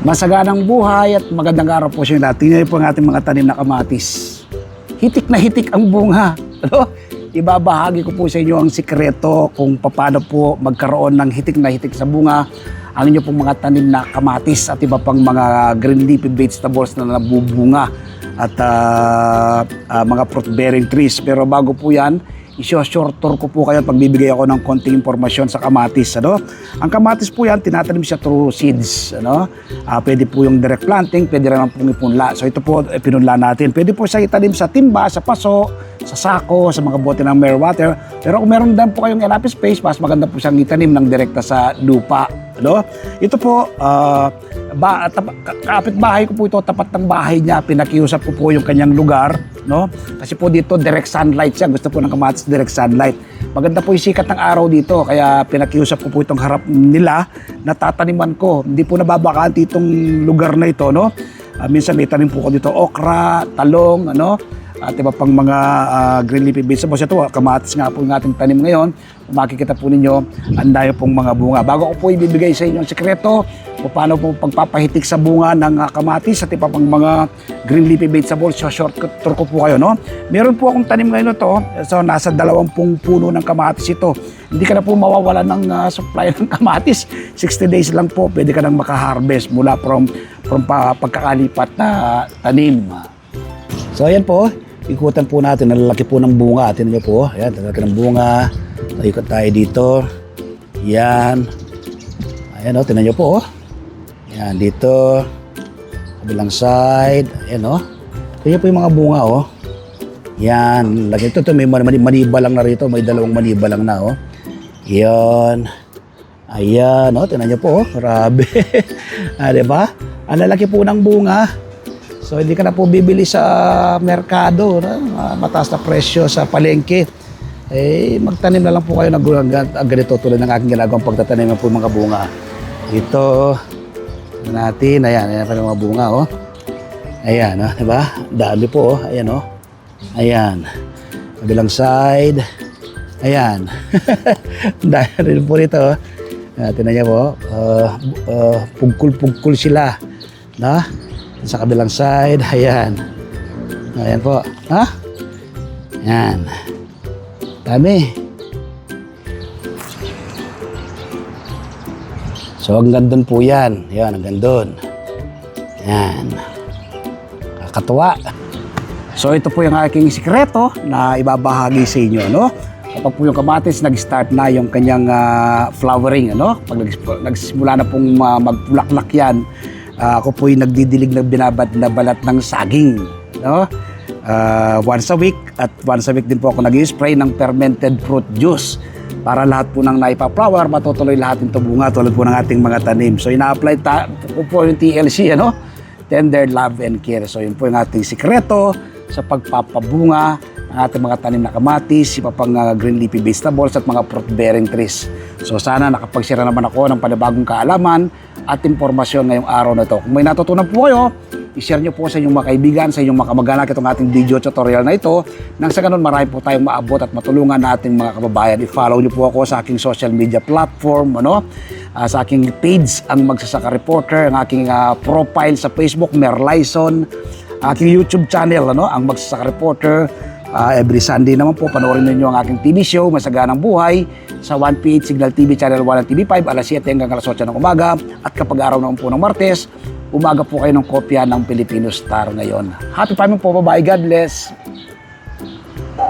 Masaganang buhay at magandang araw po sa inyo lahat. Tingnan niyo po ang ating mga tanim na kamatis. Hitik na hitik ang bunga. Ano? Ibabahagi ko po sa inyo ang sikreto kung paano po magkaroon ng hitik na hitik sa bunga ang inyo pong mga tanim na kamatis at iba pang mga green leafy vegetables na nabubunga at mga fruit-bearing trees. Pero bago po yan, i-short tour ko po kayo at pagbibigay ako ng konting impormasyon sa kamatis. Ano? Ang kamatis po yan, tinatanim siya through seeds. Ano? Pwede po yung direct planting, pwede rin pong ipunla. So ito po, pinunla natin. Pwede po siya itanim sa timba, sa paso, sa sako, sa mga bote ng mere water. Pero kung meron din po kayong enough space, mas maganda po siyang itanim ng direkta sa lupa. Ano? Ito po, kapitbahay ko po ito, tapat ng bahay niya, pinakiusap ko po yung kanyang lugar, no? Kasi po dito direct sunlight siya, gusto po ng kamatis direct sunlight. Maganda po yung sikat ng araw dito, kaya pinakiusap ko po itong harap nila na tataniman ko. Hindi po nababakanti itong lugar na ito, no? Minsan may tanim po ko dito okra, talong, ano? At iba pang mga green leafy vegetables. Ito, kamatis nga po yung ating tanim ngayon. Makikita po ninyo, ang dayo pong mga bunga. Bago ko po ibibigay sa inyo ang sekreto kung paano po pagpapahitik sa bunga ng kamatis at iba pang mga green leafy vegetables, so short tour ko po kayo, no? Meron po akong tanim ngayon ito. So, nasa 20 puno ng kamatis ito. Hindi ka na po mawawalan ng supply ng kamatis. 60 days lang po, pwede ka nang makaharvest mula from pagkakalipat na tanim. So, ayan po. Ikutan po natin, nalalaki po ng bunga. Tingnan niyo po, ayan, nalalaki ng bunga. So, ikot tayo dito. Yan. Ayan o, tingnan niyo po. Yan, dito. Kabilang side. Ayan o. Tingnan niyo po yung mga bunga o. Yan. Laki ito, may maniba lang na rito. May dalawang maniba lang na o. Yan. Ayan o, tingnan niyo po o. Grabe. Diba? Ang lalaki po ng bunga. So, hindi ka na po bibili sa merkado, mataas na presyo sa palengke. Magtanim na lang po kayo ng ganito tulad ng aking ginagawang pagtatanim ng po mga bunga. Ito, natin, ayan pa yung mga bunga, oh. Ayan, diba? Dami po, oh. Ayan, oh. Ayan. Kabilang side. Ayan. Dahil rin po rito, oh. Tingnan niya po, pugkul-pugkul sila. Na? Sa kabilang side, ayan. Ayan po. Ha? Ayan. Dami. So, hanggang doon po yan. Ayan, hanggang doon. Ayan. Kakatuwa. So, ito po yung aking sikreto na ibabahagi sa inyo, no? Kapag po yung kamatis, nag-start na yung kanyang flowering, ano? Pag nagsimula na pong magpulaklak yan, ako po'y nagdidilig ng binabad na balat ng saging, no? Once a week at once a week din po ako nag-spray ng fermented fruit juice para lahat po ng naipa-flower matutuloy lahat ng bunga tulad po ng ating mga tanim. So ina-apply po yung TLC, ano? Tender Love and Care. So yun po yung ating sikreto sa pagpapabunga ng ating mga tanim na kamatis, iba pang green leafy vegetables at mga fruit-bearing trees. So sana nakapag-share naman ako ng panibagong kaalaman at impormasyon ngayong araw na ito. Kung may natutunan po kayo, i-share nyo po sa inyong mga kaibigan, sa inyong mga kamag-anak itong ating video tutorial na ito. Nang sa ganun, marami po tayong maabot at matulungan nating mga kababayan. I-follow nyo po ako sa aking social media platform, ano? Sa aking page, ang Magsasaka Reporter, ang aking profile sa Facebook, Merlison, aking YouTube channel, ano? Ang Magsasaka Reporter. Every Sunday naman po, panoorin ninyo ang aking TV show, Masaganang Buhay, sa 1PH Signal TV, Channel 1 at TV5, alas 7 hanggang alas 8 ng umaga. At kapag araw naman po ng Martes, umaga po kayo ng kopya ng Filipino Star ngayon. Happy farming po, bye-bye. God bless.